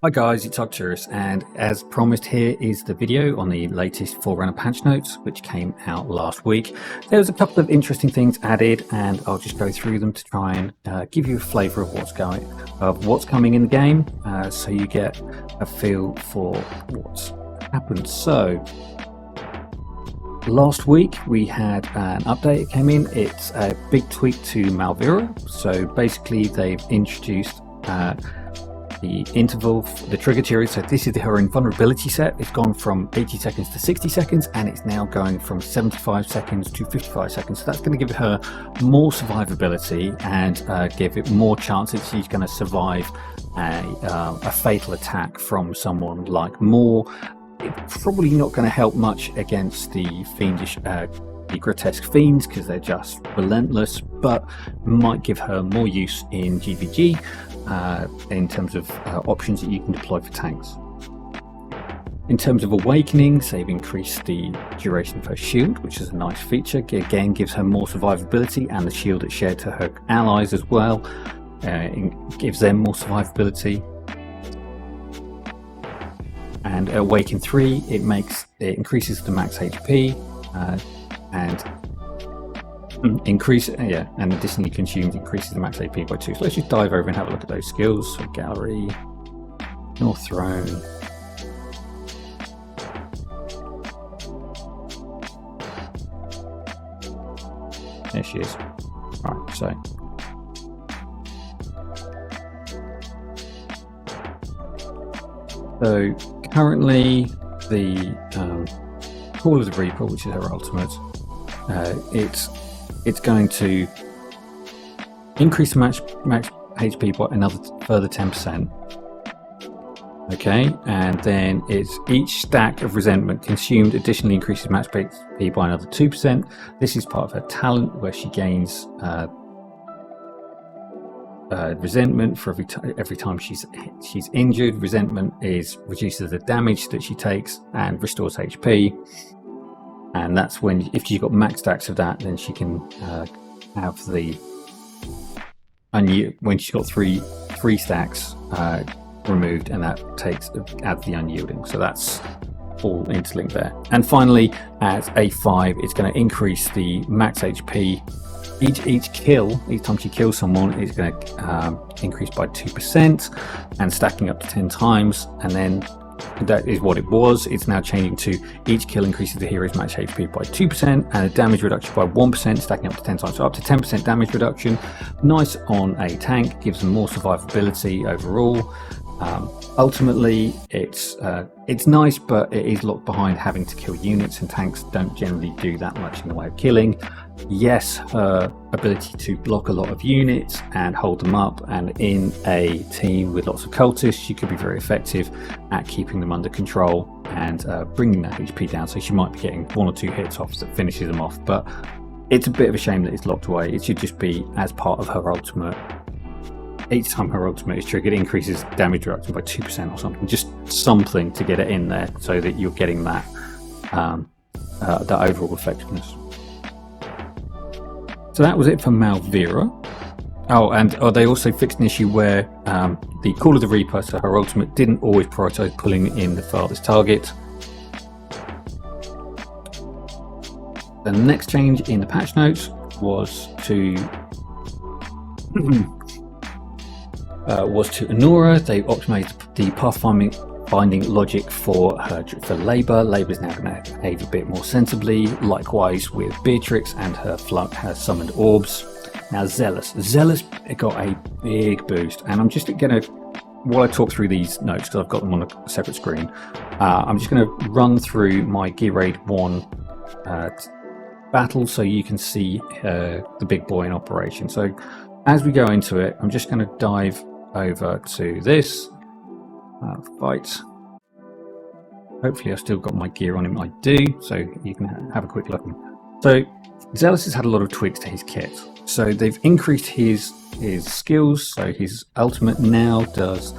Hi guys, it's Arcturus, and as promised, here is the video on the latest Forerunner patch notes, which came out last week. There was a couple of interesting things added, and I'll just go through them to try and give you a flavour of what's coming in the game, so you get a feel for what's happened. So, last week we had an update. It came in. It's a big tweak to Malvira. So basically, they've introduced the interval, the trigger period. So this is her invulnerability set. It's gone from 80 seconds to 60 seconds, and it's now going from 75 seconds to 55 seconds. So that's going to give her more survivability and give it more chance that she's going to survive a fatal attack from someone like Moore. It's probably not going to help much against the fiendish, the grotesque fiends, because they're just relentless, but might give her more use in GVG in terms of options that you can deploy for tanks. In terms of awakenings, they've increased the duration of her shield, which is a nice feature. Again, gives her more survivability, and the shield that's shared to her allies as well gives them more survivability. And Awaken 3, it increases the max HP and and additionally consumed increases the max AP by 2. So let's just dive over and have a look at those skills. So Gallery, North Throne, there she is. Right, so currently the Call of the Reaper, which is her ultimate, it's going to increase the max HP by another further 10%. Okay, and then it's each stack of resentment consumed additionally increases max HP by another 2%. This is part of her talent, where she gains resentment for every time she's injured. Resentment reduces the damage that she takes and restores HP. And that's when, if she's got max stacks of that, then she can have the when she's got three stacks removed, and that adds the unyielding. So that's all interlinked there. And finally, at A5, it's going to increase the max HP. Each time she kills someone, is going to increase by 2%, and stacking up to 10 times. And then that is what it was. It's now changing to each kill increases the hero's max HP by 2% and a damage reduction by 1%, stacking up to 10 times. So up to 10% damage reduction. Nice on a tank, gives them more survivability overall. Ultimately, it's nice, but it is locked behind having to kill units, and tanks don't generally do that much in the way of killing. Yes, her ability to block a lot of units and hold them up, and in a team with lots of cultists, she could be very effective at keeping them under control and bringing that HP down. So she might be getting 1 or 2 hits off that finishes them off, but it's a bit of a shame that it's locked away. It should just be as part of her ultimate. Each time her ultimate is triggered, it increases damage reduction by 2% or something. Just something to get it in there so that you're getting that overall effectiveness. So that was it for Malvira. Oh, and they also fixed an issue where the Call of the Reaper, so her ultimate, didn't always prioritize pulling in the farthest target. The next change in the patch notes was to Anora. They optimized the pathfinding logic for Labour. Labour's now going to behave a bit more sensibly. Likewise with Beatrix and her summoned orbs. Now Zelus got a big boost, and I'm just going to, while I talk through these notes, because I've got them on a separate screen, I'm just going to run through my Gear Raid 1 battle so you can see the big boy in operation. So as we go into it, I'm just going to dive over to this fight. Hopefully I've still got my gear on him. I do, so you can have a quick look. So Zelus has had a lot of tweaks to his kit. So they've increased his skills. So his ultimate now does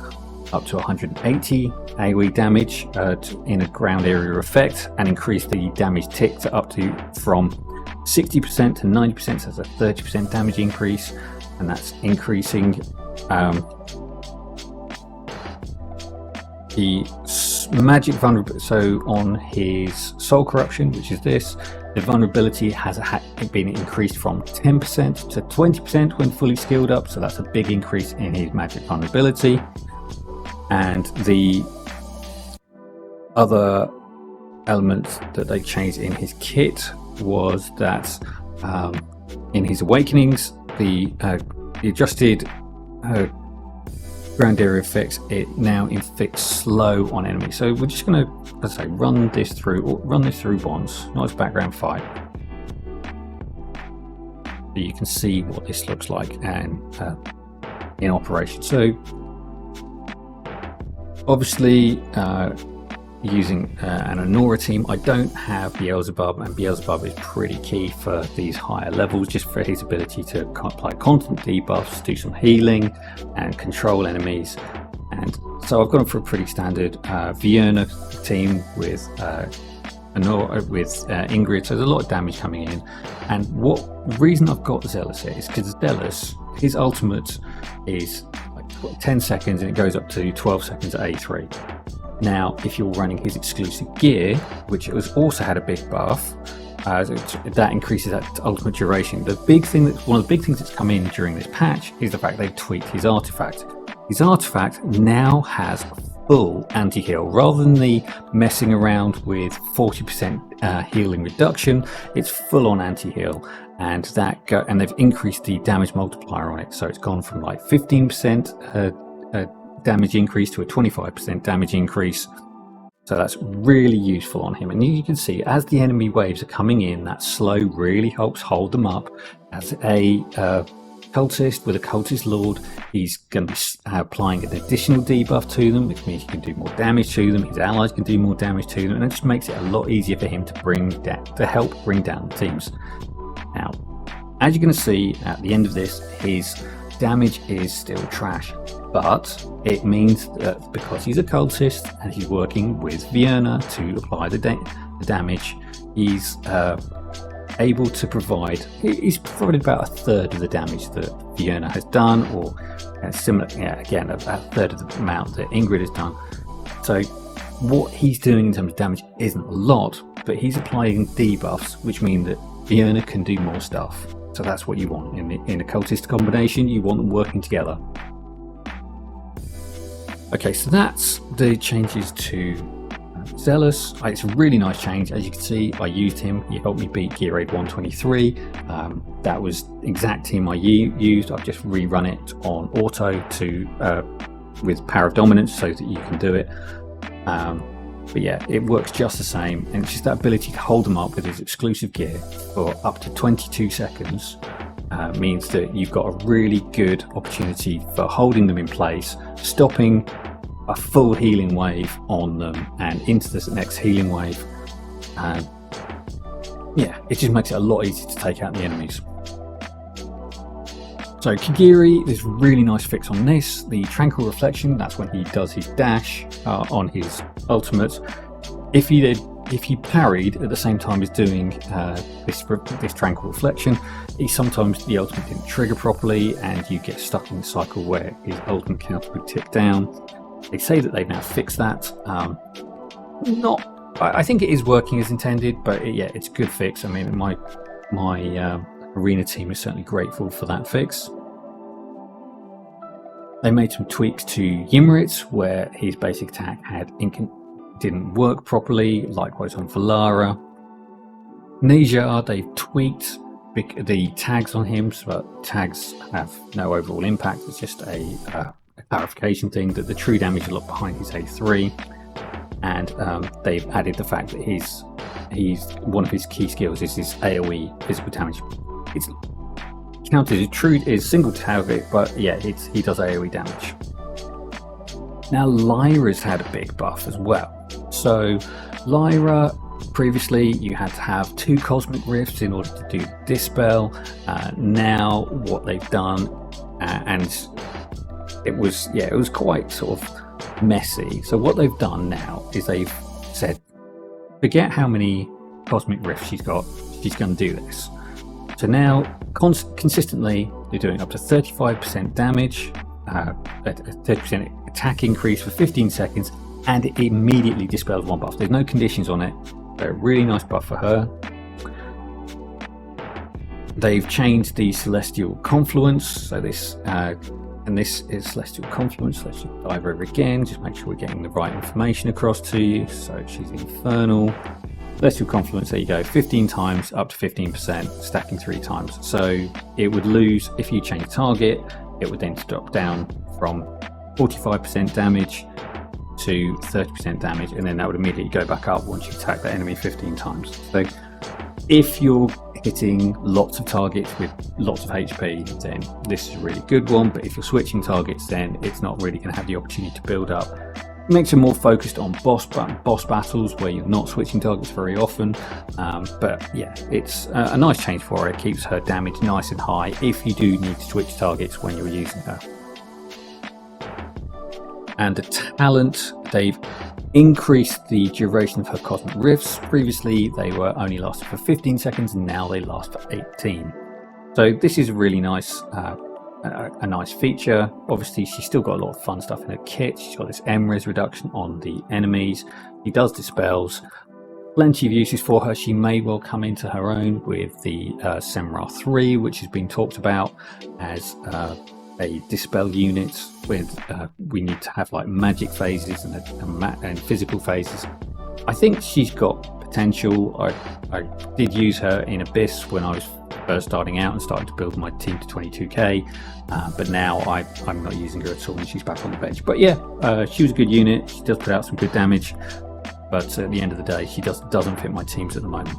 up to 180 AoE damage in a ground area effect, and increased the damage tick from 60% to 90%, so that's a 30% damage increase, and that's increasing the magic vulnerability, so on his soul corruption, which is this, the vulnerability has been increased from 10% to 20% when fully skilled up, so that's a big increase in his magic vulnerability. And the other element that they changed in his kit was that in his awakenings, the adjusted ground area effects, it now inflicts slow on enemies. So we're just going to, let's say, run this through bonds, not as background fight, so you can see what this looks like and in operation. So obviously using an Anora team, I don't have Beelzebub, and Beelzebub is pretty key for these higher levels, just for his ability to apply constant debuffs, do some healing and control enemies. And so I've gone for a pretty standard Vienna team with Anora, with Ingrid, so there's a lot of damage coming in. And the reason I've got Zelus here is because Zelus, his ultimate is like 10 seconds and it goes up to 12 seconds at A3. Now, if you're running his exclusive gear, which has also had a big buff, that increases that ultimate duration. One of the big things that's come in during this patch is the fact they've tweaked his artifact. His artifact now has full anti-heal, rather than the messing around with 40% healing reduction. It's full on anti-heal, and they've increased the damage multiplier on it, so it's gone from like 15% damage increase to a 25% damage increase. So that's really useful on him. And you can see as the enemy waves are coming in, that slow really helps hold them up. As a cultist with a cultist lord, he's going to be applying an additional debuff to them, which means he can do more damage to them. His allies can do more damage to them, and it just makes it a lot easier for him to help bring down the teams. Now, as you're going to see at the end of this, his damage is still trash, but it means that because he's a cultist and he's working with Vienna to apply the damage, he's able to provide, he's provided about a third of the damage that Vienna has done, or similar, again, a third of the amount that Ingrid has done. So what he's doing in terms of damage isn't a lot, but he's applying debuffs, which mean that Vienna can do more stuff. So that's what you want in a cultist combination. You want them working together. Okay, so that's the changes to Zelus. It's a really nice change. As you can see, I used him. He helped me beat Gear Raid 123. That was the exact team I used. I've just rerun it on auto with Power of Dominance so that you can do it. But yeah, it works just the same, and it's just that ability to hold them up with his exclusive gear for up to 22 seconds means that you've got a really good opportunity for holding them in place, stopping a full healing wave on them and into this next healing wave. Yeah, it just makes it a lot easier to take out the enemies. So Kigiri, there's a really nice fix on this. The Tranquil Reflection, that's when he does his dash on his ultimate. If he parried at the same time as doing this Tranquil Reflection, sometimes the ultimate didn't trigger properly and you get stuck in the cycle where his ultimate counter would tick down. They say that they've now fixed that. I think it is working as intended, but yeah, it's a good fix. I mean, my arena team is certainly grateful for that fix. They made some tweaks to Ymerit, where his basic attack didn't work properly, likewise on Valara. Neja, they've tweaked the tags on him, so that tags have no overall impact. It's just a clarification thing that the true damage lock behind his A3, and they've added the fact that he's one of his key skills is his AoE physical damage. It's counted as single target, but yeah, he does AoE damage. Now Lyra's had a big buff as well. So Lyra, previously you had to have 2 cosmic rifts in order to do Dispel. Now what they've done, and it was quite sort of messy. So what they've done now is they've said, forget how many cosmic rifts she's got, she's going to do this. So now consistently they're doing up to 35% damage, a 30% attack increase for 15 seconds, and it immediately dispels one buff. There's no conditions on it. A really nice buff for her. They've changed the Celestial Confluence, so this and this is Celestial Confluence. Let's just dive over again, just make sure we're getting the right information across to you. So she's Infernal. Celestial Confluence, there you go, 15 times up to 15%, stacking 3 times. So it would lose, if you change target, it would then drop down from 45% damage to 30% damage, and then that would immediately go back up once you attack that enemy 15 times. So if you're hitting lots of targets with lots of HP, then this is a really good one. But if you're switching targets, then it's not really going to have the opportunity to build up. It makes it more focused on boss battles where you're not switching targets very often. But yeah, it's a nice change for her. It keeps her damage nice and high if you do need to switch targets when you're using her. And the talent, they've increased the duration of her cosmic rifts. Previously they were only lasted for 15 seconds, and now they last for 18. So this is a really nice a nice feature. Obviously she's still got a lot of fun stuff in her kit. She's got this MRes reduction on the enemies. She does dispels. Plenty of uses for her. She may well come into her own with the Semra 3, which has been talked about as a dispel unit with we need to have like magic phases and physical phases. I think she's got potential. I did use her in Abyss when I was first starting out and starting to build my team to 22k, but now I'm not using her at all and she's back on the bench. But yeah, she was a good unit. She does put out some good damage, but at the end of the day she doesn't fit my teams at the moment.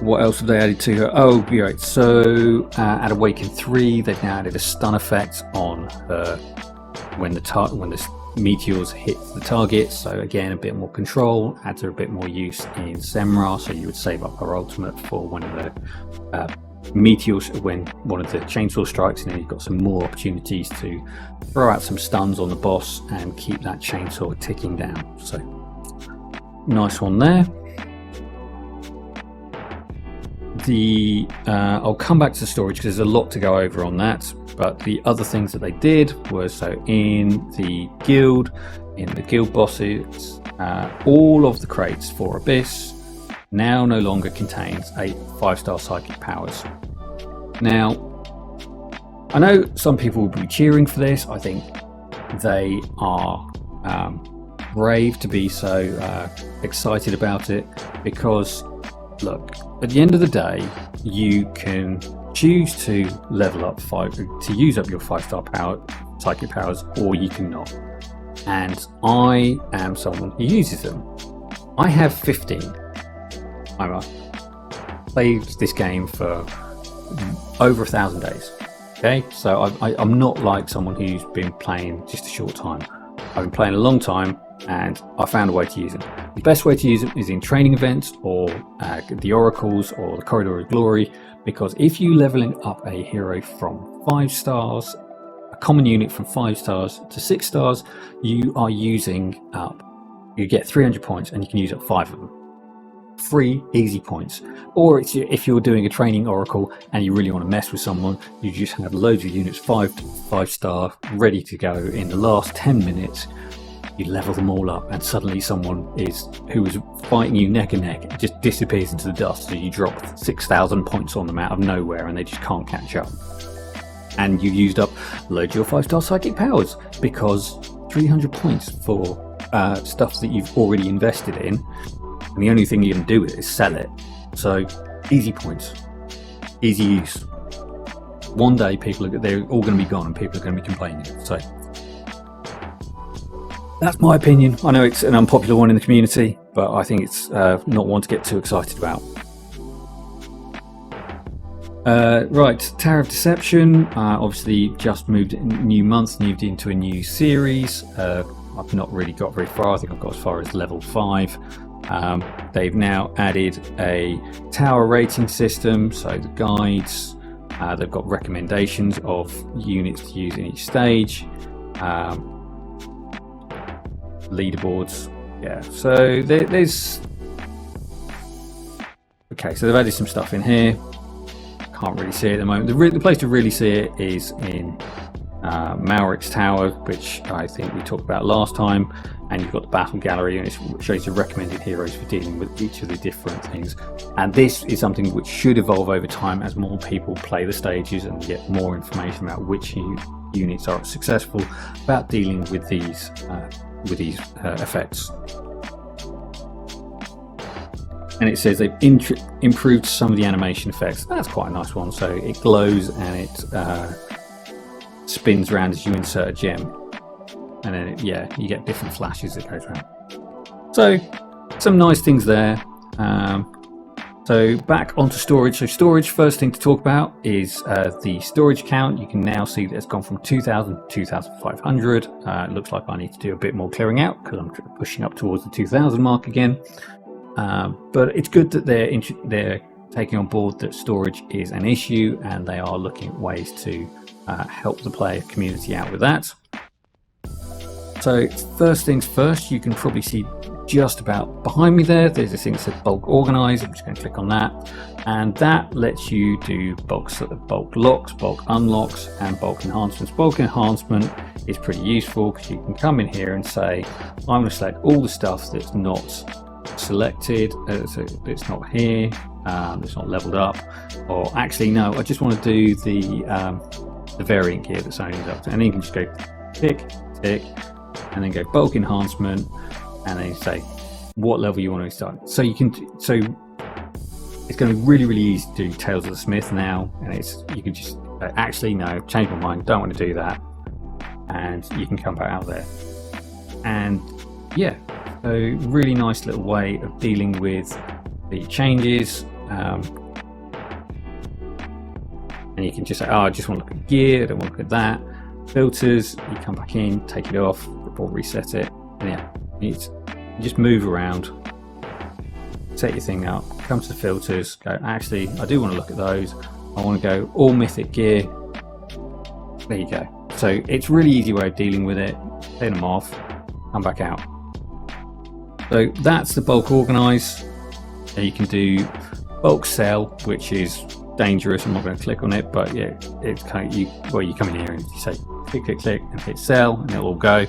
What else have they added to her? Oh, right. So at Awaken 3, they've now added a stun effect on her when the meteors hit the target. So again, a bit more control, adds her a bit more use in Semra. So you would save up her ultimate for one of the meteors when one of the chainsaw strikes, and then you've got some more opportunities to throw out some stuns on the boss and keep that chainsaw ticking down. So nice one there. I'll come back to the storage because there's a lot to go over on that, but the other things that they did were, so in the guild bosses, all of the crates for Abyss now no longer contains 5-star psychic powers. Now I know some people will be cheering for this. I think they are brave to be so excited about it, because look, at the end of the day, you can choose to level up to use up your 5-star psychic powers, or you cannot. And I am someone who uses them. I have 15. I've played this game for over 1,000 days. Okay, so I'm not like someone who's been playing just a short time. I've been playing a long time, and I found a way to use them. The best way to use them is in training events or the oracles or the corridor of glory, because if you leveling up a hero from 5 stars, a common unit from 5 stars to 6 stars, you are using up, you get 300 points and you can use up 5 of them. 3 easy points. Or if you're doing a training oracle and you really want to mess with someone, you just have loads of units 5 star ready to go. In the last 10 minutes you level them all up, and suddenly someone who was fighting you neck and neck just disappears into the dust. So you drop 6,000 points on them out of nowhere and they just can't catch up, and you've used up loads of your 5-star psychic powers, because 300 points for stuff that you've already invested in, and the only thing you can do with it is sell it. So easy points, easy use. One day they're all going to be gone and people are going to be complaining. So that's my opinion. I know it's an unpopular one in the community, but I think it's not one to get too excited about. Right, Tower of Deception, obviously just moved moved into a new series. I've not really got very far. I think I've got as far as level 5. They've now added a tower rating system, so the guides, they've got recommendations of units to use in each stage, leaderboards. Yeah, so there's okay, so they've added some stuff in here. Can't really see it at the moment. The place to really see it is in Malrik's Tower, which I think we talked about last time, and you've got the battle gallery, and it shows you recommended heroes for dealing with each of the different things. And this is something which should evolve over time as more people play the stages and get more information about which units are successful about dealing with these effects. And it says they've improved some of the animation effects. That's quite a nice one. So it glows and it spins around as you insert a gem, and then you get different flashes that goes around. So some nice things there. So back onto storage. So storage, first thing to talk about is the storage count. You can now see that it's gone from 2,000 to 2,500. It looks like I need to do a bit more clearing out because I'm pushing up towards the 2,000 mark again. But it's good that they're taking on board that storage is an issue, and they are looking at ways to help the player community out with that. So first things first, you can probably see just about behind me there's this thing that says bulk organize. I'm just going to click on that, and that lets you do bulk locks, bulk unlocks, and bulk enhancements. Bulk enhancement is pretty useful because you can come in here and say, I'm going to select all the stuff that's not selected, so it's not here, it's not leveled up, or actually no, I just want to do the variant gear that's only up, and then you can just go tick, and then go bulk enhancement, and then say what level you want to start. So it's going to be really easy to do Tales of the Smith now, and you can just actually no, change my mind, don't want to do that, and you can come back out there. And yeah, so really nice little way of dealing with the changes. And you can just say, I just want to look at gear, I don't want to look at that. Filters, you come back in, take it off, or reset it. And you just move around, set your thing up, come to the filters, go, actually, I do want to look at those. I want to go all mythic gear. There you go. So it's really easy way of dealing with it. Turn them off, come back out. So that's the bulk organize. And you can do bulk sell, which is dangerous. I'm not going to click on it, but yeah, it's kind of you come in here and you say click and hit sell, and it'll all go.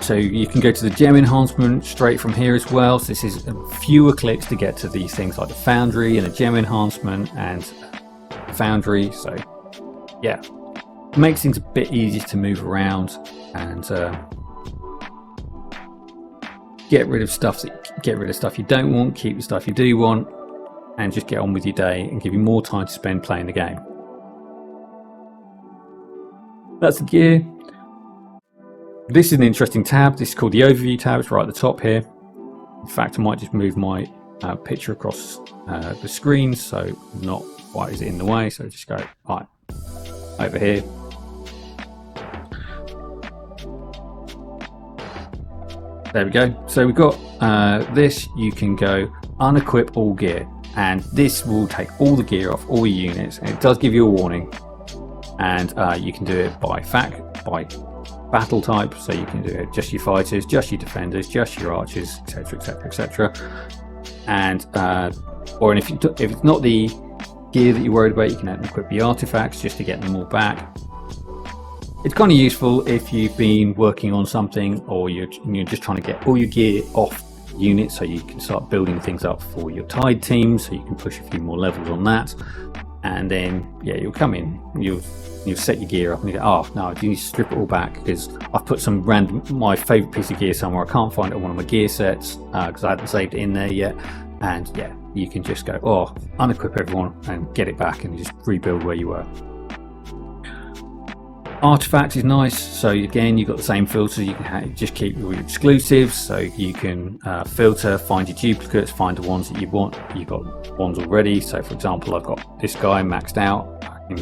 So you can go to the gem enhancement straight from here as well. So this is fewer clicks to get to these things like the foundry and the gem enhancement and the foundry. So yeah, it makes things a bit easier to move around and get rid of stuff you don't want, keep the stuff you do want, and just get on with your day and give you more time to spend playing the game. That's the gear. This is an interesting tab. This is called the overview tab. It's right at the top here. In fact, I might just move my picture across the screen so not quite is in the way. So just go right over here. There we go. So we've got this. You can go unequip all gear, and this will take all the gear off all your units, and it does give you a warning. And you can do it by battle type, so you can do it just your fighters, just your defenders, just your archers, etc. And or if it's not the gear that you're worried about, you can equip the artifacts just to get them all back. It's kind of useful if you've been working on something, or you're just trying to get all your gear off units, so you can start building things up for your tide team, so you can push a few more levels on that. And then you'll come in, you'll set your gear up, and you go, oh no, I do need to strip it all back because I've put some my favourite piece of gear somewhere. I can't find it on one of my gear sets because I haven't saved it in there yet. And you can just go, unequip everyone and get it back and just rebuild where you were. Artifacts is nice. So again, you've got the same filters. You can just keep your exclusives, so you can filter, find your duplicates, find the ones that you want. You've got ones already. So for example, I've got this guy maxed out. I can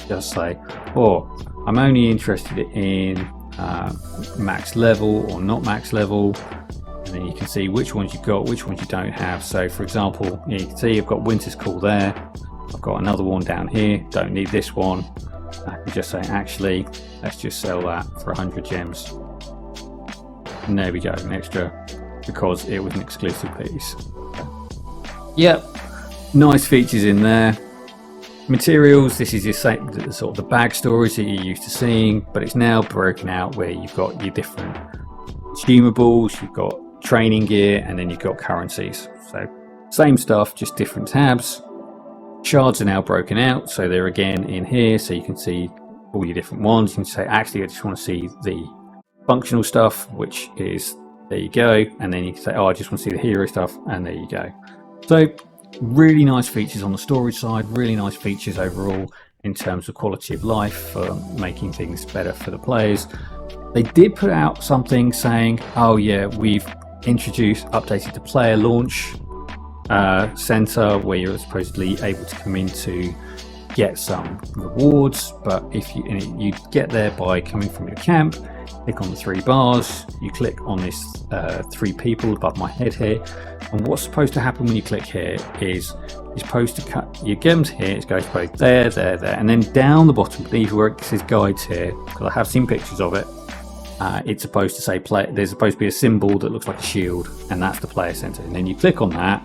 just say, I'm only interested in max level or not max level, and then you can see which ones you've got, which ones you don't have. So for example, you can see I've got Winter's Call there. I've got another one down here, don't need this one. I can just say, actually, let's just sell that for 100 gems. And there we go, an extra, because it was an exclusive piece. Yep, Nice features in there. Materials, this is your same sort of the bag storage that you're used to seeing, but it's now broken out where you've got your different consumables, you've got training gear, and then you've got currencies. So same stuff, just different tabs. Shards are now broken out, so they're again in here, so you can see all your different ones. You can say, actually, I just want to see the functional stuff, which is, there you go. And then you can say, oh, I just want to see the hero stuff, and there you go. So really nice features on the storage side, really nice features overall in terms of quality of life for making things better for the players. They did put out something saying, oh yeah, we've updated the player launch center where you're supposedly able to come in to get some rewards, but if you get there by coming from your camp, click on the 3 bars, you click on this 3 people above my head here, and what's supposed to happen when you click here is you're supposed to cut, you get them to here, it's going to go there, and then down the bottom, beneath where it says guides here, because I have seen pictures of it, it's supposed to say play. There's supposed to be a symbol that looks like a shield, and that's the player center, and then you click on that,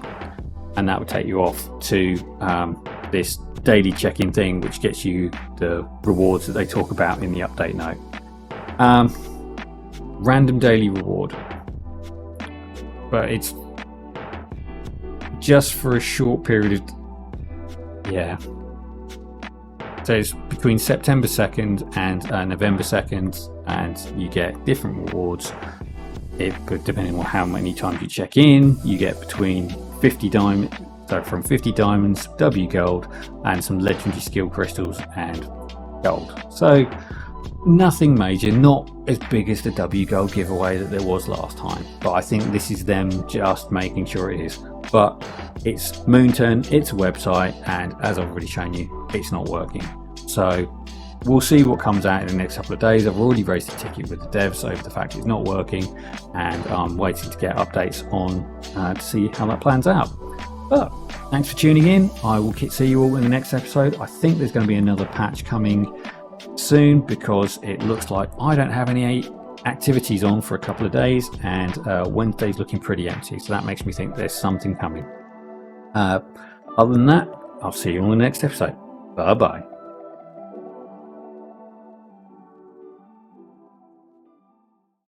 and that would take you off to this daily check-in thing, which gets you the rewards that they talk about in the update note. Random daily reward, but it's just for a short period of, yeah. So it's between September 2nd and November 2nd, and you get different rewards. Depending on how many times you check in, you get between 50 diamonds, so from 50 diamonds, W gold, and some legendary skill crystals and gold. So nothing major, not as big as the W gold giveaway that there was last time, but I think this is them just making sure it is. But it's Moonturn, it's a website, and as I've already shown you, it's not working. So we'll see what comes out in the next couple of days. I've already raised a ticket with the devs over the fact it's not working, and I'm waiting to get updates on to see how that plans out. But thanks for tuning in. I will see you all in the next episode. I think there's going to be another patch coming soon, because it looks like I don't have any activities on for a couple of days, and Wednesday's looking pretty empty, so that makes me think there's something coming. Other than that, I'll see you on the next episode. Bye bye.